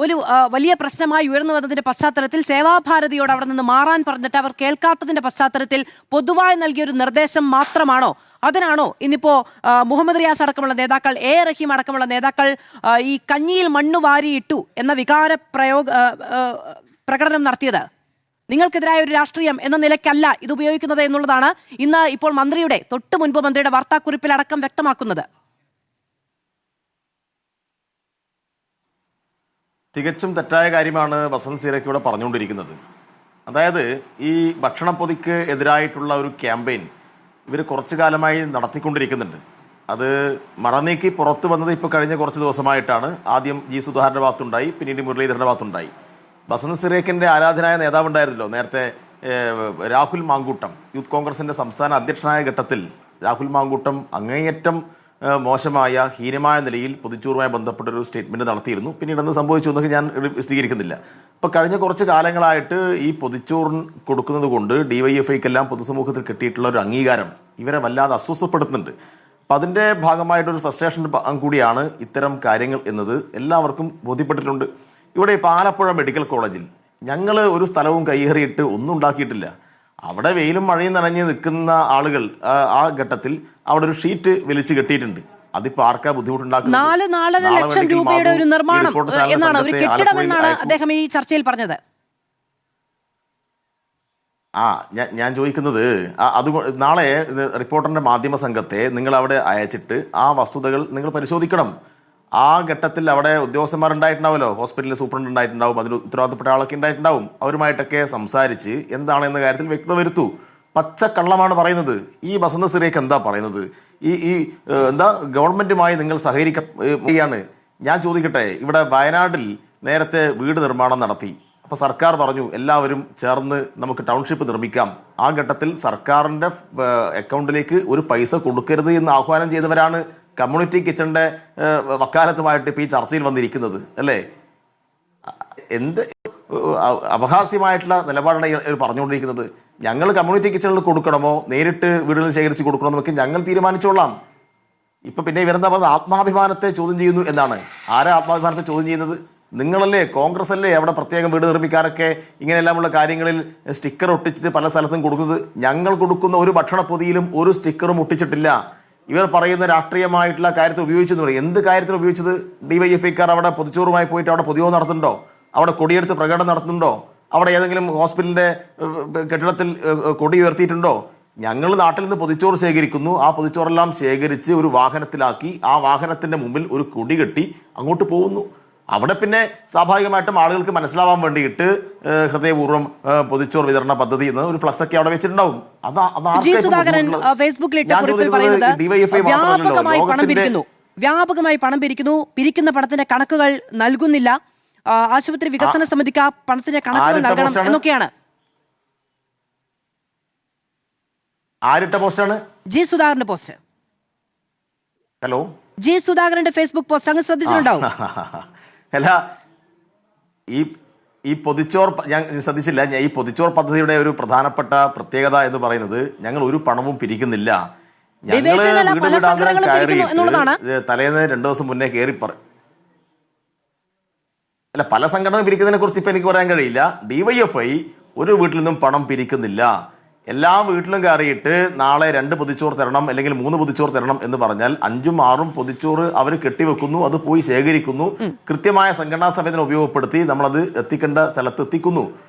ഒരു വലിയ പ്രശ്നമായി ഉയർന്നു വന്നതിന്റെ പശ്ചാത്തലത്തിൽ സേവാഭാരതിയോട് അവിടെ നിന്ന് മാറാൻ പറഞ്ഞിട്ട് അവർ കേൾക്കാത്തതിന്റെ പശ്ചാത്തലത്തിൽ പൊതുവായി നൽകിയ ഒരു നിർദ്ദേശം മാത്രമാണോ? അതിനാണോ ഇന്നിപ്പോ മുഹമ്മദ് റിയാസ് അടക്കമുള്ള നേതാക്കൾ, റഹീം അടക്കമുള്ള നേതാക്കൾ ഈ കഞ്ഞിയിൽ മണ്ണു വാരിയിട്ടു എന്ന പ്രകടനം നടത്തിയത്? നിങ്ങൾക്കെതിരായ ഒരു രാഷ്ട്രീയം എന്ന നിലയ്ക്കല്ല ഇത് ഉപയോഗിക്കുന്നത് എന്നുള്ളതാണ് ഇന്ന് ഇപ്പോൾ തൊട്ടു മുൻപ് മന്ത്രിയുടെ വാർത്താക്കുറിപ്പിൽ അടക്കം വ്യക്തമാക്കുന്നത്. തികച്ചും തെറ്റായ കാര്യമാണ് വസന്ത് സീറയ്ക്ക് ഇവിടെ പറഞ്ഞുകൊണ്ടിരിക്കുന്നത്. അതായത് ഈ ഭക്ഷണപ്പൊതിക്ക് എതിരായിട്ടുള്ള ഒരു ക്യാമ്പയിൻ ഇവർ കുറച്ചു കാലമായി നടത്തിക്കൊണ്ടിരിക്കുന്നുണ്ട്. അത് മറനീക്കി പുറത്തു വന്നത് ഇപ്പോൾ കഴിഞ്ഞ കുറച്ച് ദിവസമായിട്ടാണ്. ആദ്യം ജി സുധാകരന്റെ ഭാഗത്തുണ്ടായി, പിന്നീട് മുരളീധരന്റെ ഭാഗത്തുണ്ടായി. വസന്ത് സിറേക്കിന്റെ ആരാധനായ നേതാവുണ്ടായിരുന്നല്ലോ നേരത്തെ, രാഹുൽ മാങ്കൂട്ടം. യൂത്ത് കോൺഗ്രസിന്റെ സംസ്ഥാന അധ്യക്ഷനായ ഘട്ടത്തിൽ രാഹുൽ മാങ്കൂട്ടം അങ്ങേയറ്റം മോശമായ ഹീനമായ നിലയിൽ പൊതിച്ചോറുമായി ബന്ധപ്പെട്ടൊരു സ്റ്റേറ്റ്മെന്റ് നടത്തിയിരുന്നു. പിന്നീട് എന്ത് സംഭവിച്ചു എന്നൊക്കെ ഞാൻ വിശദീകരിക്കുന്നില്ല. അപ്പോൾ കഴിഞ്ഞ കുറച്ച് കാലങ്ങളായിട്ട് ഈ പൊതിച്ചോറിന് കൊടുക്കുന്നത് കൊണ്ട് ഡിവൈഎഫ്ഐക്കെല്ലാം പൊതുസമൂഹത്തിൽ കിട്ടിയിട്ടുള്ള ഒരു അംഗീകാരം ഇവരെ വല്ലാതെ അസ്വസ്ഥപ്പെടുത്തുന്നുണ്ട്. അപ്പം അതിൻ്റെ ഭാഗമായിട്ടൊരു ഫ്രസ്ട്രേഷൻ കൂടിയാണ് ഇത്തരം കാര്യങ്ങൾ എന്നത് എല്ലാവർക്കും ബോധ്യപ്പെട്ടിട്ടുണ്ട്. ഇവിടെ ഇപ്പോൾ ആലപ്പുഴ മെഡിക്കൽ കോളേജിൽ ഞങ്ങൾ ഒരു സ്ഥലവും കൈയേറിയിട്ട് ഒന്നും ഉണ്ടാക്കിയിട്ടില്ല. അവിടെ വെയിലും മഴയും നനഞ്ഞ് നിൽക്കുന്ന ആളുകൾ ആ ഘട്ടത്തിൽ അവിടെ ഒരു ഷീറ്റ് വലിച്ചു കെട്ടിയിട്ടുണ്ട്. അതിപ്പോ ആർക്കാ ബുദ്ധിമുട്ടുണ്ടാക്കുന്നത്? 4.5 ലക്ഷം രൂപയുടെ ഒരു നിർമ്മാണം എന്നാണ്, ഒരു കെട്ടിടമെന്നാണ് അദ്ദേഹം ഈ ചർച്ചയിൽ പറഞ്ഞത്. ഞാൻ ചോദിക്കുന്നത് അത് നാളെ റിപ്പോർട്ടറിന്റെ മാധ്യമ സംഘത്തെ നിങ്ങൾ അവിടെ അയച്ചിട്ട് ആ വസ്തുതകൾ നിങ്ങൾ പരിശോധിക്കണം. ആ ഘട്ടത്തിൽ അവിടെ ഉദ്യോഗസ്ഥന്മാരുണ്ടായിട്ടുണ്ടാവുമല്ലോ, ഹോസ്പിറ്റലിൽ സൂപ്രണ്ട് ഉണ്ടായിട്ടുണ്ടാവും, അതിന് ഉത്തരവാദിത്തപ്പെട്ട ആളൊക്കെ ഉണ്ടായിട്ടുണ്ടാവും. അവരുമായിട്ടൊക്കെ സംസാരിച്ച് എന്താണെന്ന കാര്യത്തിൽ വ്യക്തത വരുത്തൂ. പച്ചക്കള്ളമാണ് പറയുന്നത്. ഈ വസന്ത് സിറേക്ക് എന്താ പറയുന്നത്? ഈ എന്താ ഗവൺമെന്റുമായി നിങ്ങൾ സഹകരിക്കുകയാണ്. ഞാൻ ചോദിക്കട്ടെ, ഇവിടെ വയനാട്ടിൽ നേരത്തെ വീട് നിർമ്മാണം നടത്തി. അപ്പോൾ സർക്കാർ പറഞ്ഞു എല്ലാവരും ചേർന്ന് നമുക്ക് ടൗൺഷിപ്പ് നിർമ്മിക്കാം. ആ ഘട്ടത്തിൽ സർക്കാരിൻ്റെ അക്കൗണ്ടിലേക്ക് ഒരു പൈസ കൊടുക്കരുത് എന്ന് ആഹ്വാനം ചെയ്തവരാണ് കമ്മ്യൂണിറ്റി കിച്ചണിന്റെ വക്കാലത്തുമായിട്ട് ഇപ്പോൾ ഈ ചർച്ചയിൽ വന്നിരിക്കുന്നത്, അല്ലേ? എന്ത് അപഹാസ്യമായിട്ടുള്ള നിലപാടാണ് പറഞ്ഞുകൊണ്ടിരിക്കുന്നത്. ഞങ്ങൾ കമ്മ്യൂണിറ്റി കിച്ചണിൽ കൊടുക്കണമോ നേരിട്ട് വീടുകളിൽ ശേഖരിച്ച് കൊടുക്കണമോ എന്നൊക്കെ ഞങ്ങൾ തീരുമാനിച്ചോളാം. ഇപ്പൊ പിന്നെ ഇവരെന്താ പറയുന്നത്, ആത്മാഭിമാനത്തെ ചോദ്യം ചെയ്യുന്നു എന്നാണ്. ആരാ ആത്മാഭിമാനത്തെ ചോദ്യം ചെയ്യുന്നത്? നിങ്ങളല്ലേ, കോൺഗ്രസ് അല്ലേ അവിടെ പ്രത്യേകം വീട് നിർമ്മിക്കാനൊക്കെ ഇങ്ങനെയെല്ലാമുള്ള കാര്യങ്ങളിൽ സ്റ്റിക്കർ ഒട്ടിച്ചിട്ട് പല സ്ഥലത്തും കൊടുക്കുന്നത്. ഞങ്ങൾ കൊടുക്കുന്ന ഒരു ഭക്ഷണപ്പൊതിയിലും ഒരു സ്റ്റിക്കറും ഒട്ടിച്ചിട്ടില്ല. ഇവർ പറയുന്ന രാഷ്ട്രീയമായിട്ടുള്ള കാര്യത്തിൽ ഉപയോഗിച്ചെന്ന് പറയും. എന്ത് കാര്യത്തിൽ ഉപയോഗിച്ചത്? ഡിവൈഎഫ്ഐക്കാർ അവിടെ പൊതിച്ചോറുമായി പോയിട്ട് അവിടെ പൊതിയോ നടത്തുന്നുണ്ടോ? അവിടെ കൊടിയെടുത്ത് പ്രകടനം നടത്തുന്നുണ്ടോ? അവിടെ ഏതെങ്കിലും ഹോസ്പിറ്റലിന്റെ കെട്ടിടത്തിൽ കൊടി ഉയർത്തിയിട്ടുണ്ടോ? ഞങ്ങൾ നാട്ടിൽ നിന്ന് പൊതിച്ചോറ് ശേഖരിക്കുന്നു. ആ പൊതിച്ചോറെല്ലാം ശേഖരിച്ച് ഒരു വാഹനത്തിലാക്കി ആ വാഹനത്തിന്റെ മുമ്പിൽ ഒരു കൊടി കെട്ടി അങ്ങോട്ട് പോകുന്നു. അവിടെ പിന്നെ സ്വാഭാവികമായിട്ടും ആളുകൾക്ക് മനസ്സിലാവാൻ വേണ്ടിയിട്ട് ഹൃദയപൂർവ്വം പൊതിച്ചോർ വിതരണ പദ്ധതി എന്ന് ഒരു ഫ്ലക്സ് ഒക്കെ അവിടെ വെച്ചിട്ടുണ്ടാവും. വ്യാപകമായി പണം പിരിക്കുന്ന പണത്തിന്റെ കണക്കുകൾ നൽകുന്നില്ല. ആശുപത്രി വികസന സമിതിക്ക് ആ പണത്തിന്റെ കണക്കുകൾ നൽകണം എന്നൊക്കെയാണ്. ആരിട്ട പോസ്റ്റാണ്? ജി സുധാകരന്റെ പോസ്റ്റ്. ഹലോ, ജി സുധാകരന്റെ ഫേസ്ബുക്ക് പോസ്റ്റ് അങ്ങ് ശ്രദ്ധിച്ചിട്ടുണ്ടാവും. അല്ല, ഈ പൊതിച്ചോർ ഞാൻ ശ്രദ്ധിച്ചില്ല. ഈ പൊതിച്ചോർ പദ്ധതിയുടെ ഒരു പ്രധാനപ്പെട്ട പ്രത്യേകത എന്ന് പറയുന്നത് ഞങ്ങൾ ഒരു പണവും പിരിക്കുന്നില്ല. ഞങ്ങള് വീട് വീടാന്തരം കയറിയിട്ട് തലേന്ന് 2 ദിവസം മുന്നേ കയറി അല്ല, പല സംഘടന പിരിക്കുന്നതിനെ കുറിച്ച് ഇപ്പൊ എനിക്ക് പറയാൻ കഴിയില്ല. ഡിവൈഎഫ്ഐ ഒരു വീട്ടിൽ നിന്നും പണം പിരിക്കുന്നില്ല. എല്ലാ വീട്ടിലും കയറിയിട്ട് നാളെ 2 പൊതിച്ചോർ തരണം അല്ലെങ്കിൽ 3 പൊതിച്ചോർ തരണം എന്ന് പറഞ്ഞാൽ 5ഉം 6ഉം പൊതിച്ചോറ് അവർ കെട്ടിവെക്കുന്നു, അത് പോയി ശേഖരിക്കുന്നു, കൃത്യമായ സംഘടനാ സമയത്തിന് ഉപയോഗപ്പെടുത്തി നമ്മളത് എത്തിക്കേണ്ട സ്ഥലത്ത് എത്തിക്കുന്നു.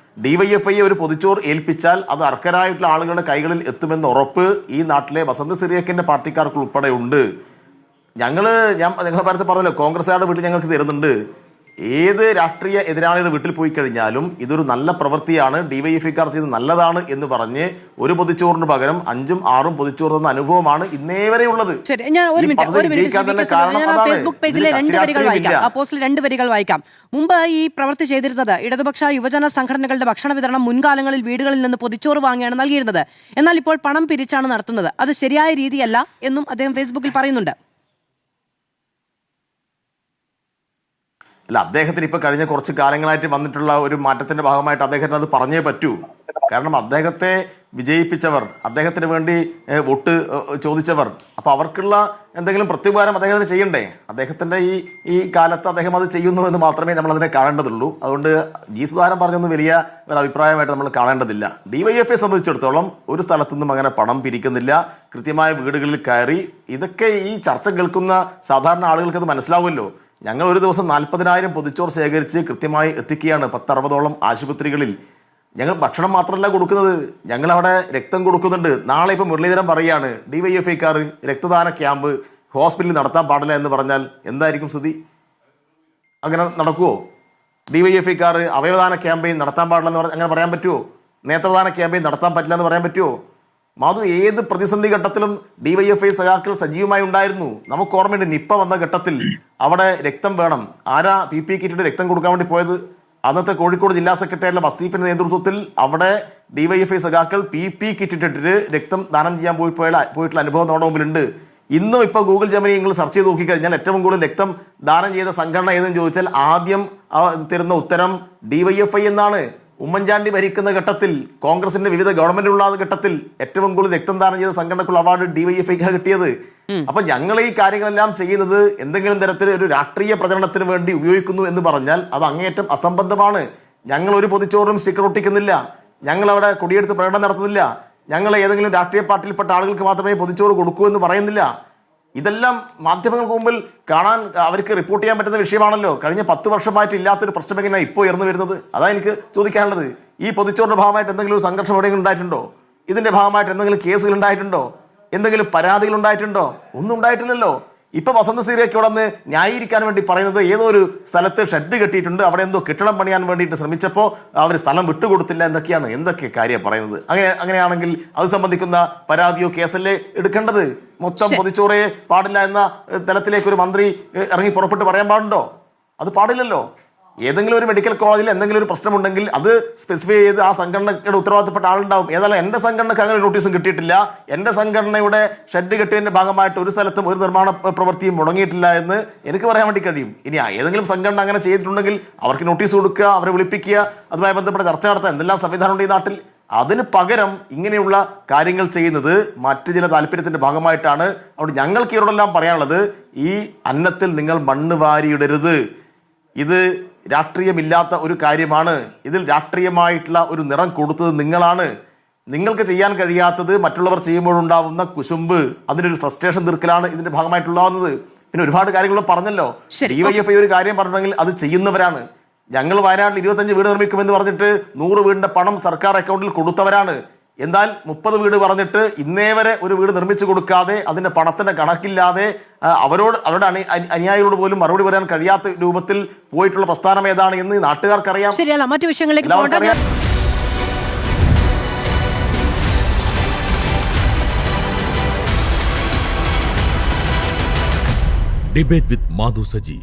ഡിവൈഎഫ്ഐ ഒരു പൊതിച്ചോർ ഏൽപ്പിച്ചാൽ അത് അർഹരായിട്ടുള്ള ആളുകളുടെ കൈകളിൽ എത്തുമെന്ന ഉറപ്പ് ഈ നാട്ടിലെ വസന്ത് സിറിയക്കിന്റെ പാർട്ടിക്കാർക്ക് ഉൾപ്പെടെ ഉണ്ട്. ഞാൻ നിങ്ങളെ നേരത്തെ പറഞ്ഞല്ലോ, കോൺഗ്രസ്സുകാരുടെ വീട്ടിൽ ഞങ്ങൾക്ക് തരുന്നുണ്ട്. ഏത് രാഷ്ട്രീയ എതിരാളിയുടെ വീട്ടിൽ പോയി കഴിഞ്ഞാലും ഇതൊരു നല്ല പ്രവൃത്തിയാണ്, ഡിവൈഎഫ്ഐക്കാർ ചെയ്ത് നല്ലതാണ് എന്ന് പറഞ്ഞ് ഒരു പൊതിച്ചോറിന് പകരം 5ഉം 6ഉം പൊതിച്ചോറ് തന്ന അനുഭവമാണ് ഇന്നേ വരെ ഉള്ളത്. ഫേസ്ബുക്ക് പേജിലെ 2 വരികൾ വായിക്കാം. ആ പോസ്റ്റിൽ 2 വരികൾ വായിക്കാം. മുമ്പ് ഈ പ്രവൃത്തി ചെയ്തിരുന്നത് ഇടതുപക്ഷ യുവജന സംഘടനകളുടെ ഭക്ഷണ വിതരണം മുൻകാലങ്ങളിൽ വീടുകളിൽ നിന്ന് പൊതിച്ചോറ് വാങ്ങിയാണ് നൽകിയിരുന്നത്. എന്നാൽ ഇപ്പോൾ പണം പിരിച്ചാണ് നടത്തുന്നത്. അത് ശരിയായ രീതിയല്ല എന്നും അദ്ദേഹം ഫേസ്ബുക്കിൽ പറയുന്നുണ്ട്. അല്ല, അദ്ദേഹത്തിന് ഇപ്പൊ കഴിഞ്ഞ കുറച്ച് കാലങ്ങളായിട്ട് വന്നിട്ടുള്ള ഒരു മാറ്റത്തിന്റെ ഭാഗമായിട്ട് അദ്ദേഹത്തിന് അത് പറഞ്ഞേ പറ്റൂ. കാരണം അദ്ദേഹത്തെ വിജയിപ്പിച്ചവർ, അദ്ദേഹത്തിന് വേണ്ടി വോട്ട് ചോദിച്ചവർ, അപ്പോൾ അവർക്കുള്ള എന്തെങ്കിലും പ്രത്യുപകാരം അദ്ദേഹത്തിന് ചെയ്യണ്ടേ? അദ്ദേഹത്തിൻ്റെ ഈ കാലത്ത് അദ്ദേഹം അത് ചെയ്യുന്നു എന്ന് മാത്രമേ നമ്മൾ അതിനെ കാണേണ്ടതുള്ളൂ. അതുകൊണ്ട് ജി സുധാകരൻ പറഞ്ഞൊന്നും വലിയ ഒരു അഭിപ്രായമായിട്ട് നമ്മൾ കാണേണ്ടതില്ല. DYFI സംബന്ധിച്ചിടത്തോളം ഒരു സ്ഥലത്തുനിന്നും അങ്ങനെ പണം പിരിക്കുന്നില്ല, കൃത്യമായ വീടുകളിൽ കയറി. ഇതൊക്കെ ഈ ചർച്ച കേൾക്കുന്ന സാധാരണ ആളുകൾക്ക് അത് മനസ്സിലാവുമല്ലോ. ഞങ്ങൾ ഒരു ദിവസം 40,000 പൊതിച്ചോറ് ശേഖരിച്ച് കൃത്യമായി എത്തിക്കുകയാണ് 10-60ഓളം ആശുപത്രികളിൽ. ഞങ്ങൾ ഭക്ഷണം മാത്രമല്ല കൊടുക്കുന്നത്, ഞങ്ങളവിടെ രക്തം കൊടുക്കുന്നുണ്ട്. നാളെ ഇപ്പോൾ മുരളീധരൻ പറയുകയാണ് DYFIക്കാർ രക്തദാന ക്യാമ്പ് ഹോസ്പിറ്റലിൽ നടത്താൻ പാടില്ല എന്ന് പറഞ്ഞാൽ എന്തായിരിക്കും സ്ഥിതി? അങ്ങനെ നടക്കുമോ? DYFIക്കാർ അവയവദാന ക്യാമ്പയിൻ നടത്താൻ പാടില്ല എന്ന് അങ്ങനെ പറയാൻ പറ്റുമോ? നേത്രദാന ക്യാമ്പയിൻ നടത്താൻ പറ്റില്ല എന്ന് പറയാൻ പറ്റുമോ? മാധു, ഏത് പ്രതിസന്ധി ഘട്ടത്തിലും DYFI സഖാക്കൾ സജീവമായി ഉണ്ടായിരുന്നു. നമുക്ക് ഓർമ്മയുണ്ട്, നിപ്പ വന്ന ഘട്ടത്തിൽ അവിടെ രക്തം വേണം. ആരാ PP കിറ്റിട്ട് രക്തം കൊടുക്കാൻ വേണ്ടി പോയത്? അന്നത്തെ കോഴിക്കോട് ജില്ലാ സെക്രട്ടറിയുടെ വസീഫിന്റെ നേതൃത്വത്തിൽ അവിടെ DYFI സഖാക്കൾ PP കിറ്റിട്ടിട്ട് രക്തം ദാനം ചെയ്യാൻ പോയിട്ടുള്ള അനുഭവം നമ്മുടെ മുമ്പിലുണ്ട്. ഇന്നും ഇപ്പോൾ ഗൂഗിൾ ജെമിനി നിങ്ങൾ സെർച്ച് ചെയ്ത് നോക്കിക്കഴിഞ്ഞാൽ ഏറ്റവും കൂടുതൽ രക്തം ദാനം ചെയ്ത സംഘടന ഏതെന്ന് ചോദിച്ചാൽ ആദ്യം തരുന്ന ഉത്തരം DYFI എന്നാണ്. ഉമ്മൻചാണ്ടി ഭരിക്കുന്ന ഘട്ടത്തിൽ, കോൺഗ്രസിന്റെ വിവിധ ഗവൺമെന്റുള്ള ഘട്ടത്തിൽ ഏറ്റവും കൂടുതൽ രക്തം ദാനം ചെയ്ത സംഘടനക്കുള്ള അവാർഡ് DYFIക്കാണ് കിട്ടിയത്. അപ്പൊ ഞങ്ങൾ ഈ കാര്യങ്ങളെല്ലാം ചെയ്യുന്നത് എന്തെങ്കിലും തരത്തിൽ ഒരു രാഷ്ട്രീയ പ്രചരണത്തിന് വേണ്ടി ഉപയോഗിക്കുന്നു എന്ന് പറഞ്ഞാൽ അത് അങ്ങേയറ്റം അസംബന്ധമാണ്. ഞങ്ങൾ ഒരു പൊതിച്ചോറും സ്റ്റിക്കർ ഒട്ടിക്കുന്നില്ല, ഞങ്ങൾ അവിടെ കൊടിയെടുത്ത് പ്രകടനം നടത്തുന്നില്ല, ഞങ്ങൾ ഏതെങ്കിലും രാഷ്ട്രീയ പാർട്ടിയിൽപ്പെട്ട ആളുകൾക്ക് മാത്രമേ പൊതിച്ചോറ് കൊടുക്കൂ എന്ന് പറയുന്നില്ല. ഇതെല്ലാം മാധ്യമങ്ങൾക്ക് മുമ്പിൽ കാണാൻ, അവർക്ക് റിപ്പോർട്ട് ചെയ്യാൻ പറ്റുന്ന വിഷയമാണല്ലോ. കഴിഞ്ഞ 10 വർഷമായിട്ട് ഇല്ലാത്തൊരു പ്രശ്നം എങ്ങനെയാണ് ഇപ്പോൾ ഉയർന്നു വരുന്നത്? അതാണ് എനിക്ക് ചോദിക്കാനുള്ളത്. ഈ പൊതിച്ചോറിന്റെ ഭാഗമായിട്ട് എന്തെങ്കിലും സംഘർഷം എവിടെയെങ്കിലും ഉണ്ടായിട്ടുണ്ടോ? ഇതിന്റെ ഭാഗമായിട്ട് എന്തെങ്കിലും കേസുകൾ ഉണ്ടായിട്ടുണ്ടോ? എന്തെങ്കിലും പരാതികൾ ഉണ്ടായിട്ടുണ്ടോ? ഒന്നും ഉണ്ടായിട്ടില്ലല്ലോ. ഇപ്പൊ വസന്ത സീരയ്ക്ക് ഇവിടെ നിന്ന് ന്യായീകരിക്കാൻ വേണ്ടി പറയുന്നത് ഏതോ ഒരു സ്ഥലത്ത് ഷെഡ് കെട്ടിയിട്ടുണ്ട്, അവിടെ എന്തോ കെട്ടിടം പണിയാൻ വേണ്ടിയിട്ട് ശ്രമിച്ചപ്പോൾ അവർ സ്ഥലം വിട്ടുകൊടുത്തില്ല എന്നൊക്കെയാണ്. എന്തൊക്കെ കാര്യം പറയുന്നത്? അങ്ങനെയാണെങ്കിൽ അത് സംബന്ധിക്കുന്ന പരാതിയോ കേസല്ലേ എടുക്കേണ്ടത്? മൊത്തം പൊതിച്ചോറേ പാടില്ല എന്ന തലത്തിലേക്ക് ഒരു മന്ത്രി ഇറങ്ങി പുറപ്പെട്ട് പറയാൻ പാടുണ്ടോ? അത് പാടില്ലല്ലോ. ഏതെങ്കിലും ഒരു മെഡിക്കൽ കോളേജിൽ എന്തെങ്കിലും ഒരു പ്രശ്നമുണ്ടെങ്കിൽ അത് സ്പെസിഫൈ ചെയ്ത് ആ സംഘടനയുടെ ഉത്തരവാദിത്തപ്പെട്ട ആളുണ്ടാവും. ഏതായാലും എൻ്റെ സംഘടനക്ക് അങ്ങനെ നോട്ടീസും കിട്ടിയിട്ടില്ല. എൻ്റെ സംഘടനയുടെ ഷെഡ് കെട്ടിയതിന്റെ ഭാഗമായിട്ട് ഒരു സ്ഥലത്തും ഒരു നിർമ്മാണ പ്രവൃത്തിയും മുടങ്ങിയിട്ടില്ല എന്ന് എനിക്ക് പറയാൻ വേണ്ടി കഴിയും. ഇനി ഏതെങ്കിലും സംഘടന അങ്ങനെ ചെയ്തിട്ടുണ്ടെങ്കിൽ അവർക്ക് നോട്ടീസ് കൊടുക്കുക, അവരെ വിളിപ്പിക്കുക, അതുമായി ബന്ധപ്പെട്ട ചർച്ച നടത്താൻ എന്തെല്ലാം സംവിധാനമുണ്ട് ഈ നാട്ടിൽ. അതിന് പകരം ഇങ്ങനെയുള്ള കാര്യങ്ങൾ ചെയ്യുന്നത് മറ്റു ചില താല്പര്യത്തിന്റെ ഭാഗമായിട്ടാണ്. അതുകൊണ്ട് ഞങ്ങൾക്ക് ഇവരോടെല്ലാം പറയാനുള്ളത്, ഈ അന്നത്തിൽ നിങ്ങൾ മണ്ണ് വാരിയിടരുത്. ഇത് രാഷ്ട്രീയമില്ലാത്ത ഒരു കാര്യമാണ്. ഇതിൽ രാഷ്ട്രീയമായിട്ടുള്ള ഒരു നിറം കൊടുത്തത് നിങ്ങളാണ്. നിങ്ങൾക്ക് ചെയ്യാൻ കഴിയാത്തത് മറ്റുള്ളവർ ചെയ്യുമ്പോഴുണ്ടാവുന്ന കുശുമ്പ്, അതിനൊരു ഫ്രസ്ട്രേഷൻ തീർക്കലാണ് ഇതിന്റെ ഭാഗമായിട്ടുണ്ടാവുന്നത്. പിന്നെ ഒരുപാട് കാര്യങ്ങൾ പറഞ്ഞല്ലോ. DYFI ഒരു കാര്യം പറഞ്ഞിട്ടുണ്ടെങ്കിൽ അത് ചെയ്യുന്നവരാണ്. ഞങ്ങൾ വയനാട്ടിൽ 25 വീട് നിർമ്മിക്കുമെന്ന് പറഞ്ഞിട്ട് 100 വീടിന്റെ പണം സർക്കാർ അക്കൗണ്ടിൽ കൊടുത്തവരാണ്. എന്നാൽ 30 വീട് പറഞ്ഞിട്ട് ഇന്നേ വരെ ഒരു വീട് നിർമ്മിച്ചു കൊടുക്കാതെ, അതിന്റെ പണത്തിന്റെ കണക്കില്ലാതെ, അവരുടെ അനുയായികളോട് പോലും മറുപടി പറയാൻ കഴിയാത്ത രൂപത്തിൽ പോയിട്ടുള്ള പ്രസ്ഥാനം ഏതാണ് എന്ന് നാട്ടുകാർക്കറിയാം. ശരിയല്ല, മറ്റു വിഷയങ്ങളിലേക്ക് ഡിബേറ്റ് വിത്ത് മാധു സജി.